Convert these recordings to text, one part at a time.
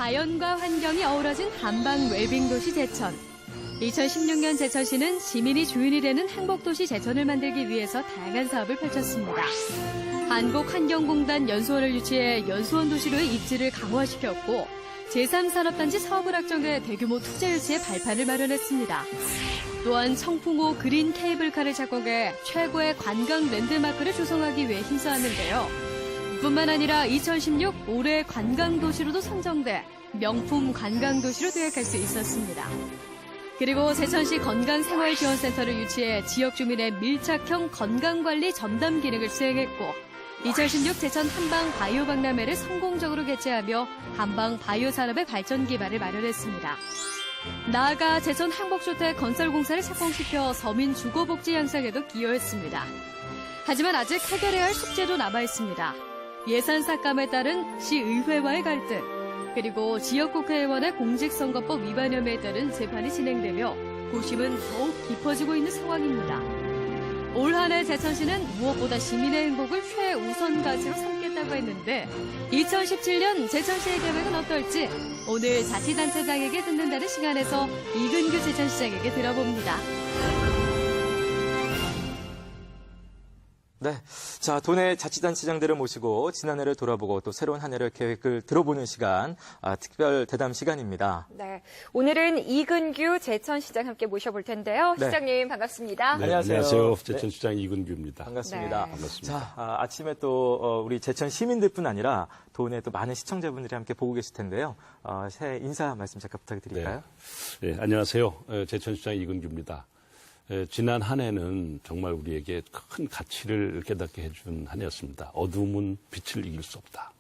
자연과 환경이 어우러진 한방 웰빙 도시 제천. 2016년 제천시는 시민이 주인이 되는 행복도시 제천을 만들기 위해서 다양한 사업을 펼쳤습니다. 한국환경공단 연수원을 유치해 연수원 도시로의 입지를 강화시켰고 제3산업단지 사업을 확정해 대규모 투자 유치에 발판을 마련했습니다. 또한 청풍호 그린 케이블카를 착공해 최고의 관광 랜드마크를 조성하기 위해 힘써왔는데요. 뿐만 아니라 2016 올해 관광도시로도 선정돼 명품 관광도시로 도약할 수 있었습니다. 그리고 제천시 건강생활지원센터를 유치해 지역 주민의 밀착형 건강관리 전담 기능을 수행했고 2016 제천 한방 바이오 박람회를 성공적으로 개최하며 한방 바이오 산업의 발전 기반을 마련했습니다. 나아가 제천 행복주택 건설 공사를 착공시켜 서민 주거복지 향상에도 기여했습니다. 하지만 아직 해결해야 할 숙제도 남아있습니다. 예산 삭감에 따른 시의회와의 갈등, 그리고 지역국회의원의 공직선거법 위반 혐의에 따른 재판이 진행되며 고심은 더욱 깊어지고 있는 상황입니다. 올 한 해 제천시는 무엇보다 시민의 행복을 최우선 가치로 삼겠다고 했는데 2017년 제천시의 계획은 어떨지 오늘 자치단체장에게 듣는다는 시간에서 이근규 제천시장에게 들어봅니다. 네. 자, 도내 자치단체장들을 모시고 지난해를 돌아보고 또 새로운 한 해를 계획을 들어보는 시간, 특별 대담 시간입니다. 네. 오늘은 이근규 제천시장 함께 모셔볼 텐데요. 네. 시장님 반갑습니다. 네, 안녕하세요. 안녕하세요. 제천시장 이근규입니다. 반갑습니다. 네. 반갑습니다. 자, 아침에 또 우리 제천 시민들뿐 아니라 도내 또 많은 시청자분들이 함께 보고 계실 텐데요. 새해 인사 말씀 잠깐 부탁드릴까요? 네, 안녕하세요. 제천시장 이근규입니다. 지난 한 해는 정말 우리에게 큰 가치를 깨닫게 해준 한 해였습니다. 어두움은 빛을 이길 수 없다.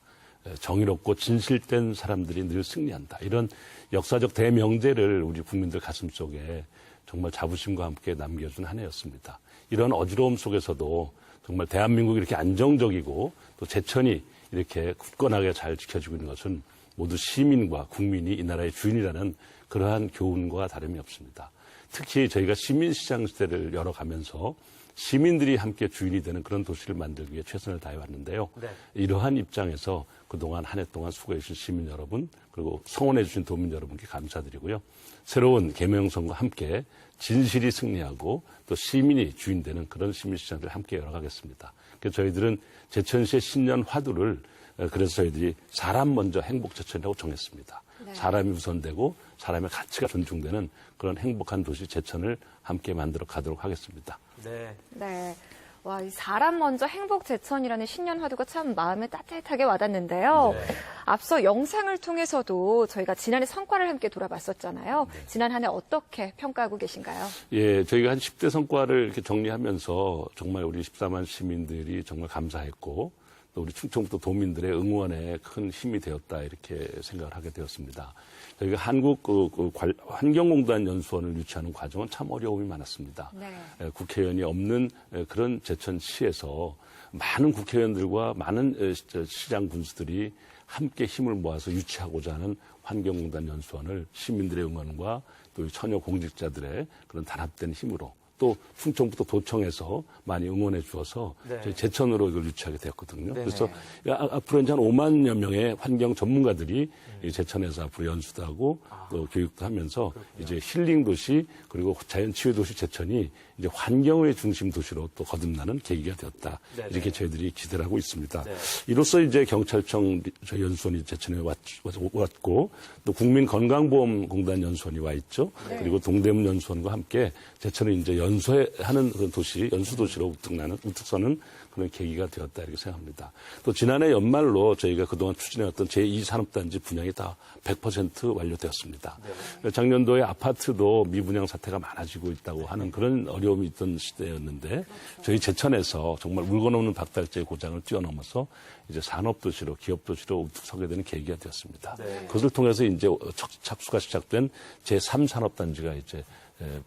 정의롭고 진실된 사람들이 늘 승리한다. 이런 역사적 대명제를 우리 국민들 가슴속에 정말 자부심과 함께 남겨준 한 해였습니다. 이런 어지러움 속에서도 정말 대한민국이 이렇게 안정적이고 또 제천이 이렇게 굳건하게 잘 지켜지고 있는 것은 모두 시민과 국민이 이 나라의 주인이라는 그러한 교훈과 다름이 없습니다. 특히 저희가 시민시장 시대를 열어가면서 시민들이 함께 주인이 되는 그런 도시를 만들기 위해 최선을 다해왔는데요. 네. 이러한 입장에서 그동안 한 해 동안 수고해주신 시민 여러분 그리고 성원해주신 도민 여러분께 감사드리고요. 새로운 계명선과 함께 진실이 승리하고 또 시민이 주인 되는 그런 시민시장을 함께 열어가겠습니다. 그래서 저희들은 제천시의 신년 화두를 그래서 저희들이 사람 먼저 행복 제천이라고 정했습니다. 네. 사람이 우선되고 사람의 가치가 존중되는 그런 행복한 도시 제천을 함께 만들어 가도록 하겠습니다. 네. 네. 와, 이 사람 먼저 행복 제천이라는 신년 화두가 참 마음에 따뜻하게 와닿는데요. 네. 앞서 영상을 통해서도 저희가 지난해 성과를 함께 돌아봤었잖아요. 네. 지난 한 해 어떻게 평가하고 계신가요? 예, 저희가 한 10대 성과를 이렇게 정리하면서 정말 우리 14만 시민들이 정말 감사했고 또 우리 충청북도 도민들의 응원에 큰 힘이 되었다 이렇게 생각을 하게 되었습니다. 저희가 한국 환경공단 연수원을 유치하는 과정은 참 어려움이 많았습니다. 네. 국회의원이 없는 그런 제천시에서 많은 국회의원들과 많은 시장 군수들이 함께 힘을 모아서 유치하고자 하는 환경공단 연수원을 시민들의 응원과 또 처녀 공직자들의 그런 단합된 힘으로 또 충청북도 도청에서 많이 응원해 주어서 네. 저희 제천으로 이걸 유치하게 되었거든요. 네네. 그래서 앞으로 이제 한 5만여 명의 환경 전문가들이 이 제천에서 앞으로 연수도 하고 또 교육도 하면서 그렇군요. 이제 힐링 도시 그리고 자연 치유 도시 제천이 이제 환경의 중심 도시로 또 거듭나는 계기가 되었다. 네네. 이렇게 저희들이 기대를 하고 있습니다. 네. 이로써 이제 경찰청 저희 연수원이 제천에 왔고 또 국민건강보험공단 연수원이 와 있죠. 네. 그리고 동대문 연수원과 함께 제천을 이제 연수하는 그런 도시, 연수도시로 우뚝서는 그런 계기가 되었다 이렇게 생각합니다. 또 지난해 연말로 저희가 그동안 추진해왔던 제2산업단지 분양이 다 100% 완료되었습니다. 네. 작년도에 아파트도 미분양 사태가 많아지고 있다고 하는 그런 어려움이 있던 시대였는데 저희 제천에서 정말 물건 없는 박달재의 고장을 뛰어넘어서 이제 산업도시로 기업도시로 우뚝 서게 되는 계기가 되었습니다. 네. 그것을 통해서 이제 착수가 시작된 제3산업단지가 이제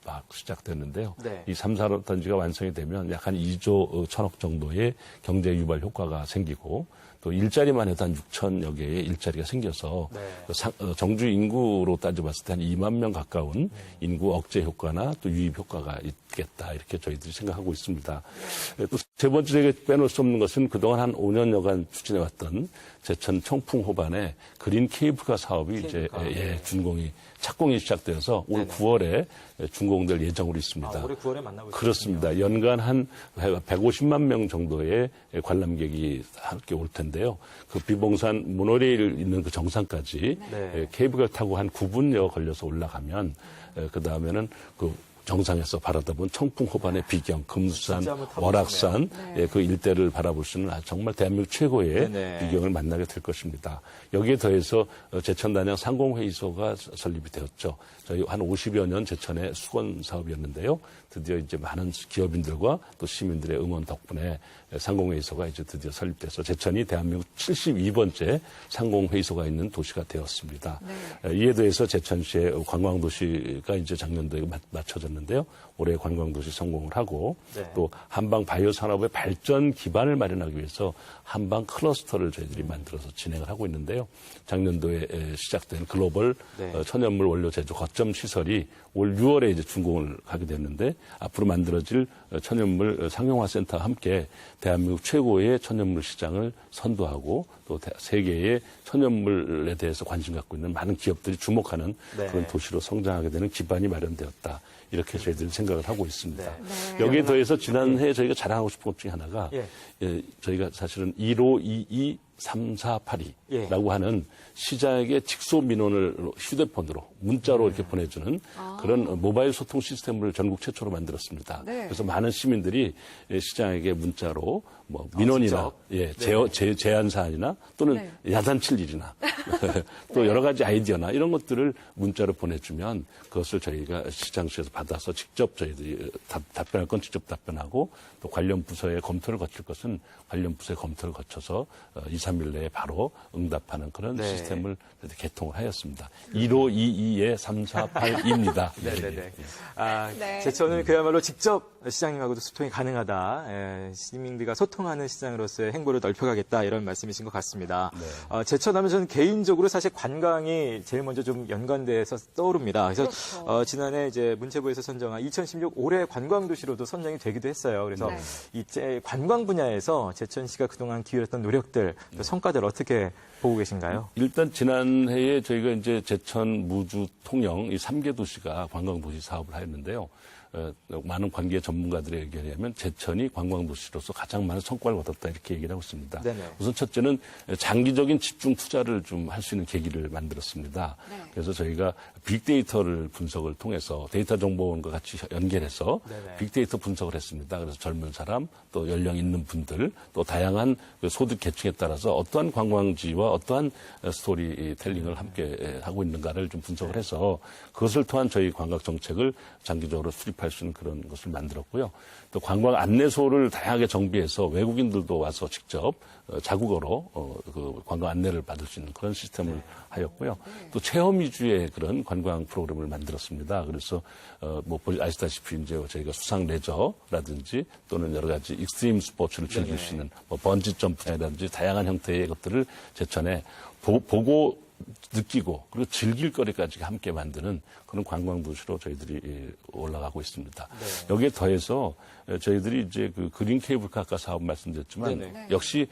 막 시작됐는데요. 네. 이 3산업단지가 완성이 되면 약 한 2조 1천억 정도의 경제 유발 효과가 생기고 또 일자리만 해도 한 6천여 개의 일자리가 생겨서 네. 정주 인구로 따져봤을 때 한 2만 명 가까운 인구 억제 효과나 또 유입 효과가 있겠다 이렇게 저희들이 생각하고 있습니다. 또 세 번째 저희가 빼놓을 수 없는 것은 그동안 한 5년여간 추진해왔던 제천 청풍 호반의 그린 케이블카 사업이 이제 준공이 착공이 시작되어서 올 9월에 준공될 예정으로 있습니다. 올해 9월에 만나볼 수 그렇습니다. 있군요. 연간 한 150만 명 정도의 관람객이 함께 올 텐데요. 그 비봉산 모노레일 있는 그 정상까지 네. 케이블카 타고 한 9분여 걸려서 올라가면 그 다음에는 그 정상에서 바라다본 청풍 호반의 비경, 금수산, 진짜 한번 타보고 월악산 그 일대를 바라볼 수 있는 정말 대한민국 최고의 네네. 비경을 만나게 될 것입니다. 여기에 더해서 제천단양 상공회의소가 설립이 되었죠. 저희 한 50여 년 제천의 수건 사업이었는데요. 드디어 이제 많은 기업인들과 또 시민들의 응원 덕분에 상공회의소가 이제 드디어 설립돼서 제천이 대한민국 72번째 상공회의소가 있는 도시가 되었습니다. 네. 이에 더해서 제천시의 관광도시가 이제 작년도에 맞춰졌는데요. 올해 관광도시 성공을 하고 네. 또 한방 바이오 산업의 발전 기반을 마련하기 위해서 한방 클러스터를 저희들이 만들어서 진행을 하고 있는데요. 작년도에 시작된 글로벌 천연물 원료 제조 거점 시설이 올 6월에 이제 준공을 하게 됐는데 앞으로 만들어질 천연물 상용화 센터와 함께 대한민국 최고의 천연물 시장을 선도하고 또 세계의 천연물에 대해서 관심 갖고 있는 많은 기업들이 주목하는 그런 도시로 성장하게 되는 기반이 마련되었다. 이렇게 저희들이 생각을 하고 있습니다. 네. 여기에 더해서 지난해 저희가 자랑하고 싶은 것 중에 하나가 저희가 사실은 1522 3482라고 하는 시장에게 직소 민원을 휴대폰으로 문자로 이렇게 보내주는 그런 모바일 소통 시스템을 전국 최초로 만들었습니다. 네. 그래서 많은 시민들이 시장에게 문자로 뭐 민원이나 제안 사안이나 또는 야단칠 일이나 또 여러 가지 아이디어나 이런 것들을 문자로 보내주면 그것을 저희가 시장실에서 받아서 직접 저희들이 답변할 건 직접 답변하고 또 관련 부서의 검토를 거칠 것은 관련 부서의 검토를 거쳐서 2, 3일 내에 바로 응답하는 그런 시스템을 개통을 하였습니다. 1522의 3482입니다. 네네네. 제천은 그야말로 직접 시장님하고도 소통이 가능하다. 시민들과 소통하는 시장으로서의 행보를 넓혀가겠다. 이런 말씀이신 것 같습니다. 제천하면 저는 개인적으로 사실 관광이 제일 먼저 좀 연관돼서 떠오릅니다. 그래서 지난해 이제 문체부에서 선정한 2016 올해 관광도시로도 선정이 되기도 했어요. 그래서 이 관광 분야에서 제천시가 그동안 기울였던 노력들, 또 성과들 어떻게 보고 계신가요? 일단 지난해에 저희가 이제 제천, 무주, 통영 이 3개 도시가 관광도시 사업을 하였는데요. 많은 관계 전문가들의 의견에 의하면 제천이 관광도시로서 가장 많은 성과를 얻었다 이렇게 얘기를 하고 있습니다. 네네. 우선 첫째는 장기적인 집중 투자를 좀 할 수 있는 계기를 만들었습니다. 그래서 저희가 빅데이터를 분석을 통해서 데이터 정보원과 같이 연결해서 빅데이터 분석을 했습니다. 그래서 젊은 사람, 또 연령 있는 분들, 또 다양한 소득 계층에 따라서 어떠한 관광지와 어떠한 스토리텔링을 함께 하고 있는가를 좀 분석을 해서 그것을 통한 저희 관광 정책을 장기적으로 수립할 수 있는 그런 것을 만들었고요. 또 관광 안내소를 다양하게 정비해서 외국인들도 와서 직접 자국어로 그 관광 안내를 받을 수 있는 그런 시스템을 하였고요. 또 체험 위주의 그런 관광 프로그램을 만들었습니다. 그래서 뭐 아시다시피 이제 저희가 수상 레저라든지 또는 여러 가지 익스트림 스포츠를 즐길 수 있는 뭐 번지 점프라든지 다양한 형태의 것들을 제천에 보고 느끼고 그리고 즐길 거리까지 함께 만드는 그런 관광도시로 저희들이 올라가고 있습니다. 여기에 더해서 저희들이 이제 그 그린 케이블카 아까 사업 말씀드렸지만 역시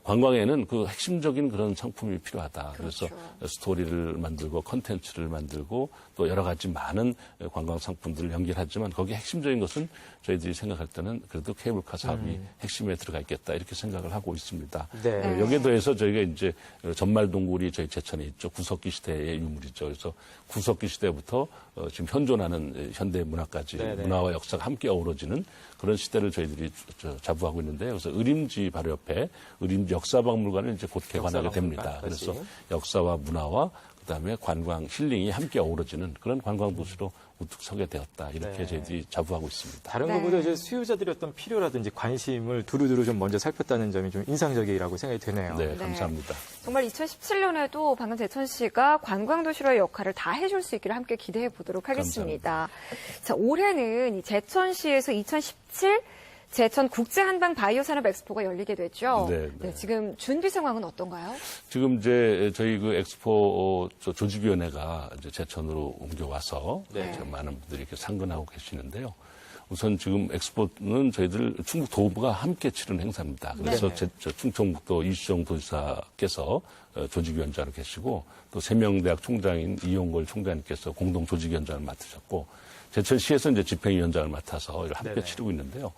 관광에는 그 핵심적인 그런 상품이 필요하다. 그래서 스토리를 만들고 컨텐츠를 만들고 또 여러 가지 많은 관광 상품들을 연결하지만 거기에 핵심적인 것은 저희들이 생각할 때는 그래도 케이블카 사업이 핵심에 들어가 있겠다 이렇게 생각을 하고 있습니다. 여기에 더해서 저희가 이제 전말동굴이 저희 제천에 있죠. 구석기 시대의 유물이죠. 그래서 구석기 시대부터 지금 현존하는 현대 문화까지 문화와 역사가 함께 어우러지는 그런 시대를 저희들이 자부하고 있는데요. 그래서 의림지 바로 옆에 의림지 역사박물관을 이제 곧 개관하게 됩니다. 그래서 역사와 문화와 그다음에 관광, 힐링이 함께 어우러지는 그런 관광도시로 우뚝 서게 되었다. 이렇게 저희들이 자부하고 있습니다. 다른 것보다 이제 수요자들의 어떤 필요라든지 관심을 두루두루 좀 먼저 살폈다는 점이 좀 인상적이라고 생각이 되네요. 네, 감사합니다. 정말 2017년에도 방금 제천시가 관광도시로의 역할을 다 해줄 수 있기를 함께 기대해 보도록 하겠습니다. 자, 올해는 이 제천시에서 2017 제천 국제 한방 바이오 산업 엑스포가 열리게 됐죠. 네. 네, 지금 준비 상황은 어떤가요? 지금 이제 저희 그 엑스포 조직위원회가 이제 제천으로 옮겨와서 많은 분들이 이렇게 상근하고 계시는데요. 우선 지금 엑스포는 저희들 충북 도부가 함께 치른 행사입니다. 그래서 충청북도 이수정 도지사께서 조직위원장으로 계시고 또 세명대학 총장인 이용걸 총장님께서 공동 조직위원장을 맡으셨고 제천시에서 이제 집행위원장을 맡아서 함께 치르고 있는데요.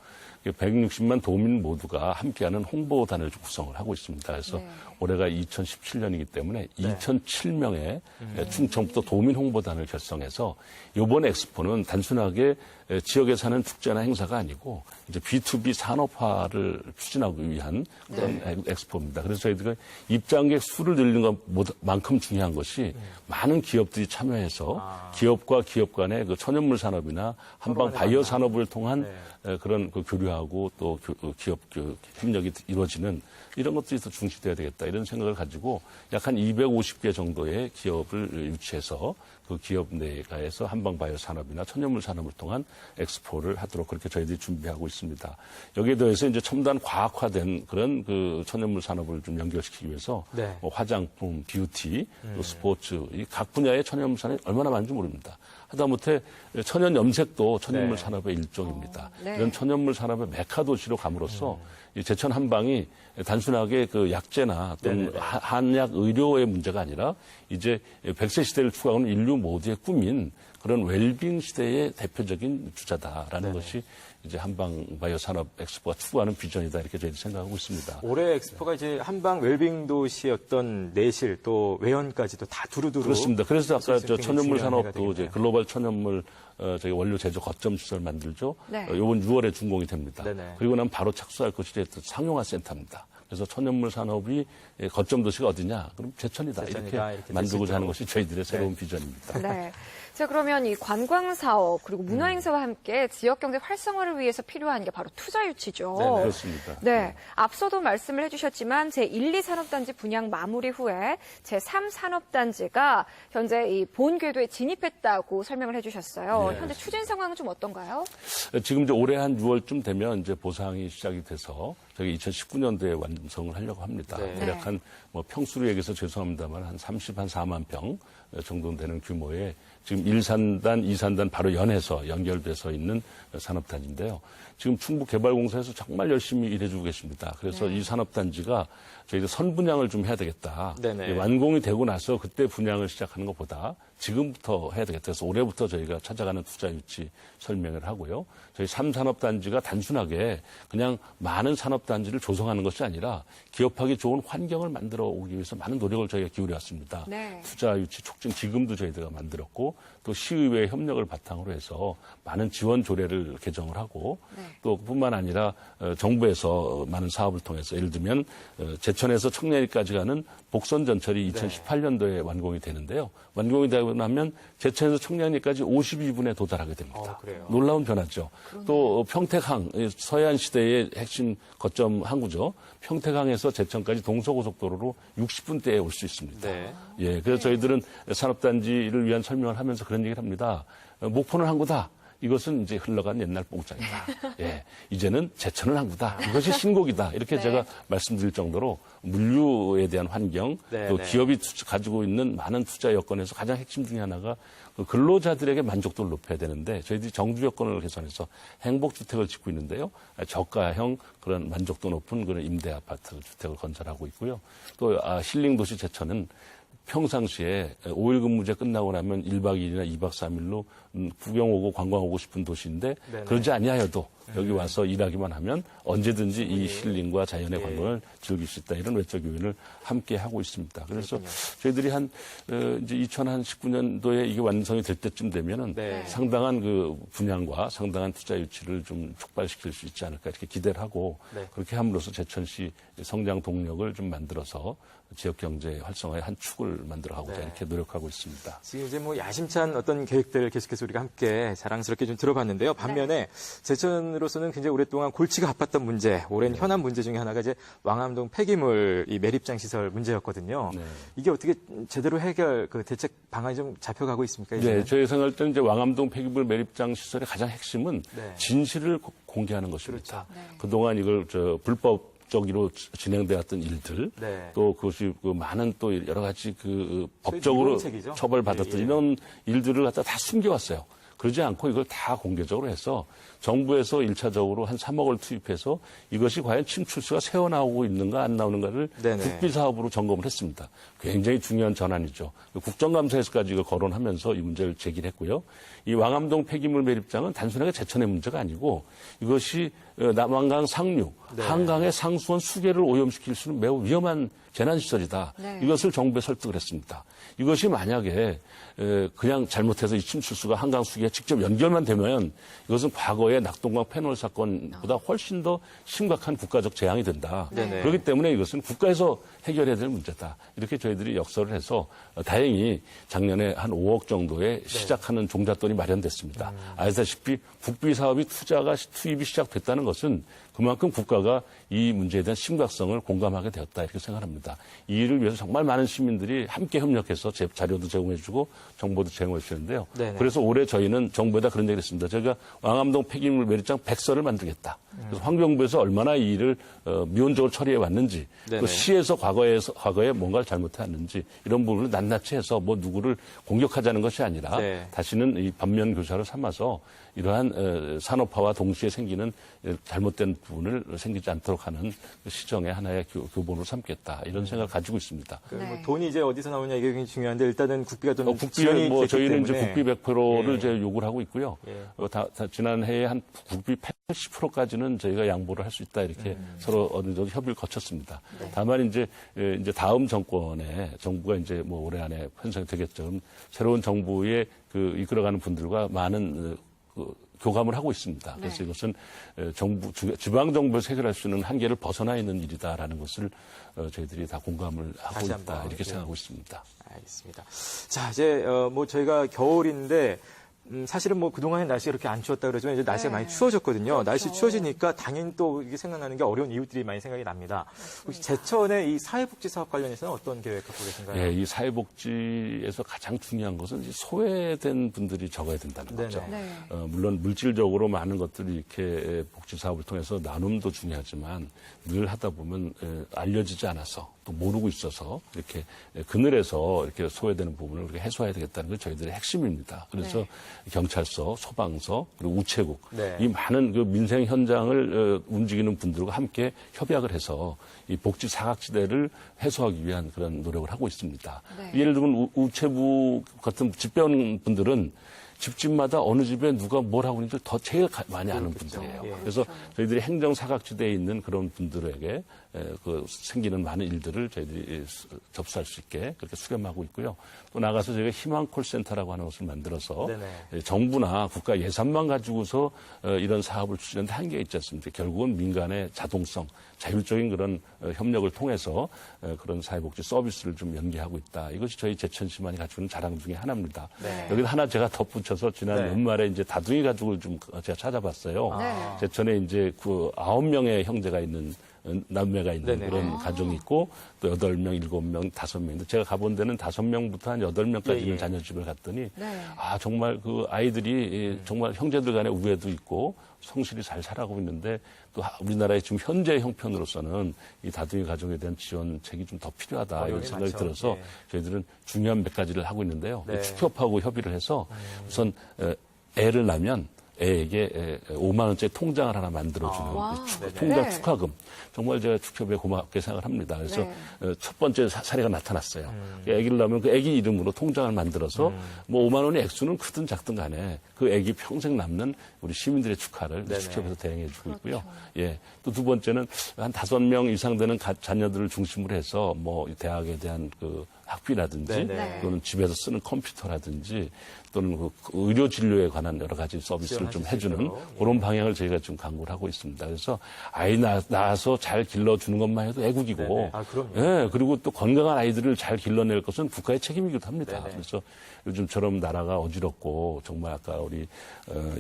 160만 도민 모두가 함께하는 홍보단을 구성을 하고 있습니다. 그래서 올해가 2017년이기 때문에 2007명의 충청북도 도민 홍보단을 결성해서 이번 엑스포는 단순하게 지역에 사는 축제나 행사가 아니고 이제 B2B 산업화를 추진하기 위한 그런 엑스포입니다. 그래서 저희들은 입장객 수를 늘리는 것만큼 중요한 것이 많은 기업들이 참여해서 기업과 기업 간의 그 천연물 산업이나 한방 바이오 산업을 통한 그런 그 교류하고 또 기업 협력이 이루어지는 이런 것들이 더 중시돼야 되겠다 이런 생각을 가지고 약 한 250개 정도의 기업을 유치해서 그 기업 내에서 한방 바이오 산업이나 천연물 산업을 통한 엑스포를 하도록 그렇게 저희들이 준비하고 있습니다. 여기에 더해서 이제 첨단 과학화된 그런 그 천연물 산업을 좀 연결시키기 위해서 뭐 화장품, 뷰티, 또 스포츠 이 각 분야의 천연물 산업이 얼마나 많은지 모릅니다. 하다못해 천연 염색도 천연물 산업의 일종입니다. 이런 천연물 산업의 메카 도시로 감으로써 이 제천 한방이 단순하게 그 약재나 또는 한약 의료의 문제가 아니라 이제 100세 시대를 추구하는 인류 모두의 꿈인 그런 웰빙 시대의 대표적인 주자다라는 것이 이제 한방 바이오 산업 엑스포가 추구하는 비전이다 이렇게 저희들이 생각하고 있습니다. 올해 엑스포가 이제 한방 웰빙 도시였던 내실 또 외연까지도 다 두루두루 그렇습니다. 그래서 아까 저 천연물 산업도 이제 글로벌 천연물 저희 원료 제조 거점 시설 만들죠. 이번 6월에 준공이 됩니다. 그리고 나면 바로 착수할 것이 상용화 센터입니다. 그래서 천연물 산업이 거점 도시가 어디냐? 그럼 제천이다. 이렇게 만들고자 하는 것이 저희들의 새로운 비전입니다. 네. 자, 그러면 이 관광 사업 그리고 문화 행사와 함께 지역 경제 활성화를 위해서 필요한 게 바로 투자 유치죠. 네, 그렇습니다. 네. 앞서도 말씀을 해주셨지만 제1, 2산업단지 분양 마무리 후에 제3산업단지가 현재 이 본 궤도에 진입했다고 설명을 해주셨어요. 현재 추진 상황은 좀 어떤가요? 지금 이제 올해 한 6월쯤 되면 이제 보상이 시작이 돼서 저희 2019년도에 완성을 하려고 합니다. 대략 한 뭐 평수로 얘기해서 죄송합니다만 한 4만 평 정도 되는 규모의 지금 1산단, 2산단 바로 연결돼서 있는 산업단지인데요. 지금 충북개발공사에서 정말 열심히 일해주고 계십니다. 그래서 이 산업단지가 저희들 선분양을 좀 해야 되겠다. 완공이 되고 나서 그때 분양을 시작하는 것보다 지금부터 해야 되겠다. 그래서 올해부터 저희가 찾아가는 투자 유치 설명을 하고요. 저희 3산업단지가 단순하게 그냥 많은 산업단지를 조성하는 것이 아니라 기업하기 좋은 환경을 만들어 오기 위해서 많은 노력을 저희가 기울여 왔습니다. 투자 유치 촉진 기금도 저희가 만들었고 또 시의회 협력을 바탕으로 해서 많은 지원 조례를 개정을 하고 또 뿐만 아니라 정부에서 많은 사업을 통해서 예를 들면 제천에서 청량리까지 가는 복선 전철이 2018년도에 완공이 되는데요. 완공이 되고 나면 제천에서 청량리까지 52분에 도달하게 됩니다. 놀라운 변화죠. 또 평택항, 서해안 시대의 핵심 거점 항구죠. 평택항에서 제천까지 동서고속도로로 60분대에 올 수 있습니다. 예, 그래서 저희들은 산업단지를 위한 설명을 하면서 그런 얘기를 합니다. 목포는 항구다. 이것은 이제 흘러간 옛날 뽕짝이다. 예, 이제는 제천은 항구다. 이것이 신곡이다. 이렇게 제가 말씀드릴 정도로 물류에 대한 환경, 또 기업이 가지고 있는 많은 투자 여건에서 가장 핵심 중에 하나가 그 근로자들에게 만족도를 높여야 되는데 저희들이 정주 여건을 개선해서 행복주택을 짓고 있는데요. 저가형 그런 만족도 높은 그런 임대 아파트 주택을 건설하고 있고요. 또 힐링도시 제천은 평상시에 5일 근무제 끝나고 나면 1박 2일이나 2박 3일로 구경 오고 관광 오고 싶은 도시인데 그러지 아니하여도 여기 와서 일하기만 하면 언제든지 이 힐링과 자연의 관광을 즐길 수 있다. 이런 외적 요인을 함께 하고 있습니다. 그래서 저희들이 한 이제 2019년도에 이게 완성이 될 때쯤 되면은 상당한 그 분양과 상당한 투자 유치를 좀 촉발시킬 수 있지 않을까 이렇게 기대를 하고 그렇게 함으로써 제천시 성장 동력을 좀 만들어서 지역 경제 활성화의 한 축을 만들어가고자 이렇게 노력하고 있습니다. 지금 이제 뭐 야심찬 어떤 계획들을 계속해서 목소리가 함께 자랑스럽게 좀 들어봤는데요. 반면에 제천으로서는 굉장히 오랫동안 골치가 아팠던 문제, 오랜 현안 문제 중에 하나가 이제 왕암동 폐기물 이 매립장 시설 문제였거든요. 네. 이게 어떻게 제대로 해결 그 대책 방안이 좀 잡혀가고 있습니까? 이제는? 네, 저희 생각할 때는 이제 왕암동 폐기물 매립장 시설의 가장 핵심은 네. 진실을 공개하는 것입니다. 그렇죠. 그동안 이걸 불법적으로 진행되었던 일들, 네. 또 그것이 그 많은 또 여러 가지 그 법적으로 유언책이죠. 처벌받았던 예, 예. 이런 일들을 갖다 다 숨겨왔어요. 그러지 않고 이걸 다 공개적으로 해서 정부에서 1차적으로 한 3억을 투입해서 이것이 과연 침출수가 새어나오고 있는가 안 나오는가를 네네. 국비사업으로 점검을 했습니다. 굉장히 중요한 전환이죠. 국정감사에서까지 이걸 거론하면서 이 문제를 제기했고요. 이 왕암동 폐기물 매립장은 단순하게 제천의 문제가 아니고 이것이 남한강 상류, 네. 한강의 상수원 수계를 오염시킬 수 있는 매우 위험한 재난시설이다. 네. 이것을 정부에 설득을 했습니다. 이것이 만약에 그냥 잘못해서 이 침출수가 한강 수계에 직접 연결만 되면 이것은 과거의 낙동강 페놀 사건보다 훨씬 더 심각한 국가적 재앙이 된다. 네네. 그렇기 때문에 이것은 국가에서 해결해야 될 문제다. 이렇게 저희들이 역설을 해서 다행히 작년에 한 5억 정도의 시작하는 종잣돈이 마련됐습니다. 아시다시피 국비 사업이 투입이 시작됐다는 것은 그만큼 국가가 이 문제에 대한 심각성을 공감하게 되었다 이렇게 생각합니다. 이 일을 위해서 정말 많은 시민들이 함께 협력해서 자료도 제공해주고 정보도 제공해 주셨는데요. 네네. 그래서 올해 저희는 정부에다 그런 얘기를 했습니다. 저희가 왕암동 폐기물 매립장 100서를 만들겠다. 그래서 환경부에서 얼마나 이 일을 미온적으로 처리해 왔는지, 네네. 또 시에서 과거에 뭔가를 잘못해 왔는지 이런 부분을 낱낱이 해서 뭐 누구를 공격하자는 것이 아니라 네. 다시는 이 반면 교사를 삼아서 이러한 산업화와 동시에 생기는 잘못된 부분을 생기지 않도록 하는 시정의 하나의 교본으로 삼겠다 이런 생각을 가지고 있습니다. 그 네. 뭐 돈이 이제 어디서 나오냐 이게 굉장히 중요한데 일단은 국비가 좀 국비는 뭐 됐기 저희는 때문에. 이제 국비 100%를 예. 이제 요구를 하고 있고요. 예. 지난해에 한 국비 80%까지는 저희가 양보를 할 수 있다 이렇게 서로 어느 정도 협의를 거쳤습니다. 다만 이제 다음 정권에 정부가 이제 뭐 올해 안에 편성이 되겠죠. 새로운 정부에 그 이끌어가는 분들과 많은 교감을 하고 있습니다. 그래서 이것은 지방 정부에서 해결할 수 있는 한계를 벗어나 있는 일이다라는 것을 저희들이 다 공감을 하고 다시 있다 한번, 이렇게 생각하고 있습니다. 알겠습니다. 자, 이제 뭐 저희가 겨울인데 사실은 뭐 그동안에 날씨가 그렇게 안 추웠다 그러지만 이제 날씨가 많이 추워졌거든요. 그렇죠. 날씨 추워지니까 당연히 또 이게 생각나는 게 어려운 이웃들이 많이 생각이 납니다. 혹시 제천의 이 사회복지 사업 관련해서는 어떤 계획 갖고 계신가요? 예, 이 사회복지에서 가장 중요한 것은 이 소외된 분들이 적어야 된다는 거죠. 네. 물론 물질적으로 많은 것들이 이렇게 복지 사업을 통해서 나눔도 중요하지만 늘 하다 보면 알려지지 않아서 또 모르고 있어서 이렇게 그늘에서 이렇게 소외되는 부분을 우리가 해소해야 되겠다는 게 저희들의 핵심입니다. 그래서 경찰서, 소방서, 그리고 우체국 네. 이 많은 그 민생 현장을 움직이는 분들과 함께 협약을 해서 이 복지 사각지대를 해소하기 위한 그런 노력을 하고 있습니다. 네. 예를 들면 우체부 같은 집배원 분들은 집집마다 어느 집에 누가 뭘 하고 있는지 더 제일 많이 아는 분들이에요. 예. 그래서 저희들이 행정 사각지대에 있는 그런 분들에게 그 생기는 많은 일들을 저희들이 접수할 수 있게 그렇게 수렴하고 있고요. 또 나가서 저희가 희망 콜센터라고 하는 것을 만들어서 네네. 정부나 국가 예산만 가지고서 이런 사업을 추진하는데 한계가 있지 않습니까? 결국은 민간의 자동성, 자율적인 그런 협력을 통해서 그런 사회복지 서비스를 좀 연계하고 있다. 이것이 저희 제천시만이 가지고 있는 자랑 중에 하나입니다. 네. 여기다 하나 제가 덧붙여서 지난 네. 연말에 이제 다둥이 가족을 좀 제가 찾아봤어요. 네. 제천에 이제 그 9명의 형제가 있는 남매가 있는 네네. 그런 가정이 있고 또 8명, 7명, 5명인데 제가 가본 데는 5명부터 한 8명까지 있는 예, 예. 자녀집을 갔더니 네. 정말 그 아이들이 정말 형제들 간의 우애도 있고 성실히 잘 살아가고 있는데 또 우리나라의 지금 현재 형편으로서는 이 다둥이 가족에 대한 지원책이 좀 더 필요하다 이런 어려움이 생각이 많죠. 들어서 예. 저희들은 중요한 몇 가지를 하고 있는데요. 네. 축협하고 협의를 해서 우선 애를 낳으면 애에게 5만 원짜리 통장을 하나 만들어주는 와. 통장 네. 축하금. 정말 제가 축협에 고맙게 생각을 합니다. 그래서 첫 번째 사례가 나타났어요. 아기를 낳으면 그 아기 이름으로 통장을 만들어서 뭐 5만 원의 액수는 크든 작든 간에 그 아기 평생 남는 우리 시민들의 축하를 네네. 축협에서 대행해주고 있고요. 예. 또 두 번째는 한 5명 이상 되는 자녀들을 중심으로 해서 뭐 대학에 대한 그 학비라든지 네네. 또는 집에서 쓰는 컴퓨터라든지 또는 그 의료 진료에 관한 여러 가지 서비스를 좀 해주는 그런 방향을 저희가 좀 강구를 하고 있습니다. 그래서 아이 낳아서 잘 길러주는 것만 해도 애국이고, 네네. 아, 그럼요. 예, 그리고 또 건강한 아이들을 잘 길러낼 것은 국가의 책임이기도 합니다. 네네. 그래서 요즘처럼 나라가 어지럽고 정말 아까 우리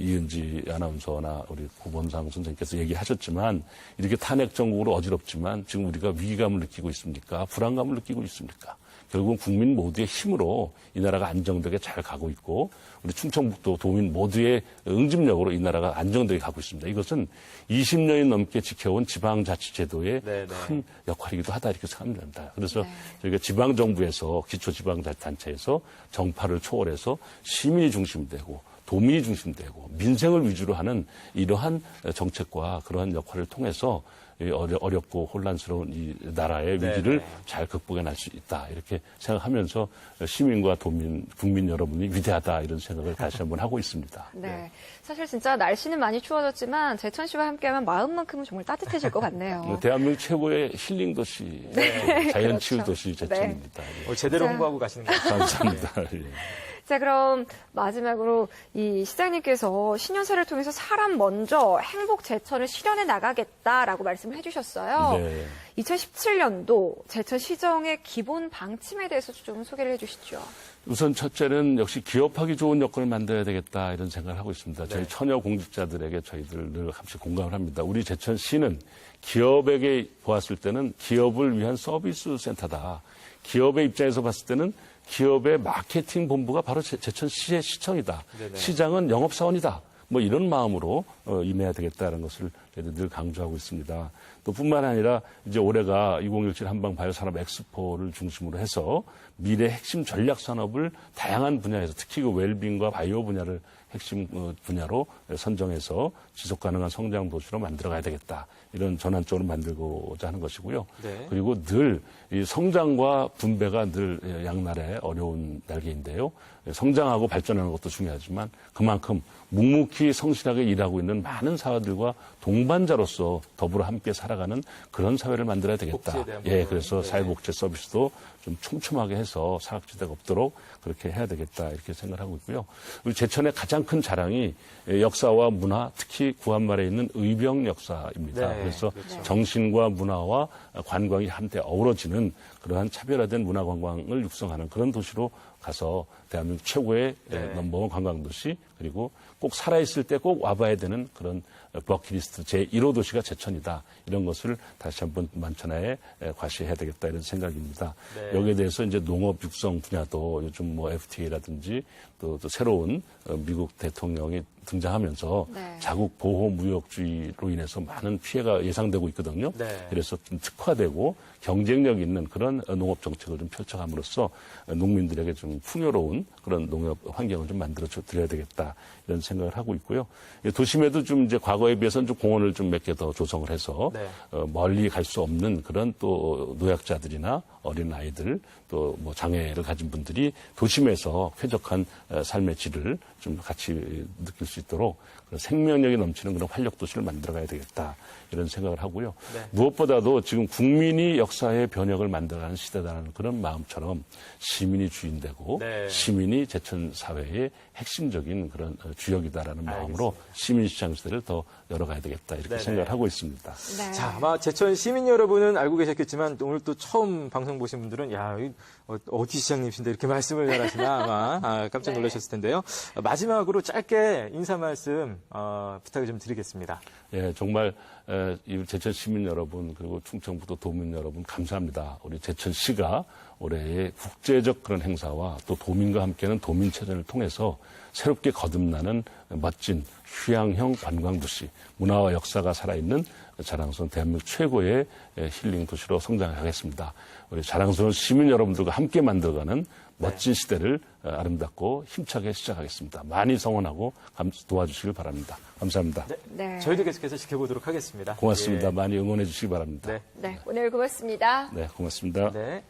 이은지 아나운서나 우리 고범상 선생님께서 얘기하셨지만 이렇게 탄핵 정국으로 어지럽지만 지금 우리가 위기감을 느끼고 있습니까? 불안감을 느끼고 있습니까? 결국은 국민 모두의 힘으로 이 나라가 안정되게 잘 가고 있고 우리 충청북도 도민 모두의 응집력으로 이 나라가 안정되게 가고 있습니다. 이것은 20년이 넘게 지켜온 지방자치제도의 네네. 큰 역할이기도 하다 이렇게 생각합니다. 그래서 저희가 지방정부에서 기초지방자치단체에서 정파를 초월해서 시민이 중심이 되고 도민이 중심이 되고 민생을 위주로 하는 이러한 정책과 그러한 역할을 통해서 이 어렵고 혼란스러운 이 나라의 위기를 잘 극복해낼 수 있다 이렇게 생각하면서 시민과 도민, 국민 여러분이 위대하다 이런 생각을 다시 한번 하고 있습니다. 네. 사실 진짜 날씨는 많이 추워졌지만 제천 씨와 함께하면 마음만큼은 정말 따뜻해질 것 같네요. 대한민국 최고의 힐링 도시, 자연치유 그렇죠. 도시 제천입니다. 제대로 홍보하고 가시는 것 같아요. 감사합니다. 예. 자, 그럼 마지막으로 이 시장님께서 신년사를 통해서 사람 먼저 행복 제천을 실현해 나가겠다라고 말씀을 해주셨어요. 네. 2017년도 제천 시정의 기본 방침에 대해서 좀 소개를 해주시죠. 우선 첫째는 역시 기업하기 좋은 여건을 만들어야 되겠다 이런 생각을 하고 있습니다. 저희 처녀 공직자들에게 저희들 늘 함께 공감을 합니다. 우리 제천시는 기업에게 보았을 때는 기업을 위한 서비스 센터다. 기업의 입장에서 봤을 때는 기업의 마케팅 본부가 바로 제천시의 시청이다. 네네. 시장은 영업사원이다. 뭐 이런 마음으로 임해야 되겠다는 것을 늘 강조하고 있습니다. 또 뿐만 아니라 이제 올해가 2017 한방 바이오산업 엑스포를 중심으로 해서 미래 핵심 전략 산업을 다양한 분야에서 특히 그 웰빙과 바이오 분야를 핵심 분야로 선정해서 지속 가능한 성장 도시로 만들어가야 되겠다. 이런 전환점을 만들고자 하는 것이고요. 네. 그리고 늘 이 성장과 분배가 늘 양날의 어려운 날개인데요. 성장하고 발전하는 것도 중요하지만 그만큼 묵묵히 성실하게 일하고 있는 많은 사회들과 동반자로서 더불어 함께 살아가는 그런 사회를 만들어야 되겠다. 복지에 대한 예, 부분. 그래서 네. 사회복지 서비스도 좀 촘촘하게 해서 사각지대가 없도록 그렇게 해야 되겠다 이렇게 생각을 하고 있고요. 우리 제천의 가장 큰 자랑이 역사와 문화, 특히 구한말에 있는 의병 역사입니다. 네, 그래서 그렇죠. 정신과 문화와 관광이 한데 어우러지는 그러한 차별화된 문화관광을 육성하는 그런 도시로 가서 대한민국 최고의 넘버원 관광도시 그리고 꼭 살아있을 때 꼭 와봐야 되는 그런 버킷리스트 제1호 도시가 제천이다. 이런 것을 다시 한번 만천하에 과시해야 되겠다 이런 생각입니다. 네. 여기에 대해서 이제 농업 육성 분야도 요즘 뭐 FTA라든지 또 새로운 미국 대통령이 등장하면서 네. 자국 보호 무역주의로 인해서 많은 피해가 예상되고 있거든요. 네. 그래서 좀 특화되고 경쟁력 있는 그런 농업 정책을 좀 펼쳐감으로써 농민들에게 좀 풍요로운 그런 농업 환경을 좀 만들어 드려야 되겠다 이런 생각을 하고 있고요. 도심에도 좀 이제 과거에 비해서는 좀 공원을 좀 몇 개 더 조성을 해서 네. 멀리 갈 수 없는 그런 또 노약자들이나 어린 아이들 또 뭐 장애를 가진 분들이 도심에서 쾌적한 삶의 질을 좀 같이 느낄 수 있도록 그런 생명력이 넘치는 그런 활력 도시를 만들어가야 되겠다 이런 생각을 하고요. 네. 무엇보다도 지금 국민이 역사의 변혁을 만들어가는 시대다라는 그런 마음처럼 시민이 주인되고 네. 시민이 제천 사회의 핵심적인 그런 주역이다라는 마음으로 시민시장 시대를 더 열어가야 되겠다 이렇게 네네. 생각을 하고 있습니다. 네. 자, 아마 제천 시민 여러분은 알고 계셨겠지만 오늘 또 처음 방송 보신 분들은 야, 어디 시장님이신데 이렇게 말씀을 잘하시나 아마 깜짝 놀라셨을 텐데요. 마지막으로 짧게 인사 말씀 부탁을 좀 드리겠습니다. 예, 정말 이 제천 시민 여러분 그리고 충청북도 도민 여러분 감사합니다. 우리 제천시가 올해의 국제적 그런 행사와 또 도민과 함께하는 도민체전을 통해서 새롭게 거듭나는 멋진 휴양형 관광도시, 문화와 역사가 살아있는 자랑스러운 대한민국 최고의 힐링 도시로 성장하겠습니다. 우리 자랑스러운 시민 여러분들과 함께 만들어가는 멋진 시대를 아름답고 힘차게 시작하겠습니다. 많이 성원하고 도와주시길 바랍니다. 감사합니다. 네. 저희도 계속해서 지켜보도록 하겠습니다. 고맙습니다. 예. 많이 응원해 주시기 바랍니다. 네. 네, 오늘 고맙습니다. 네, 고맙습니다. 네.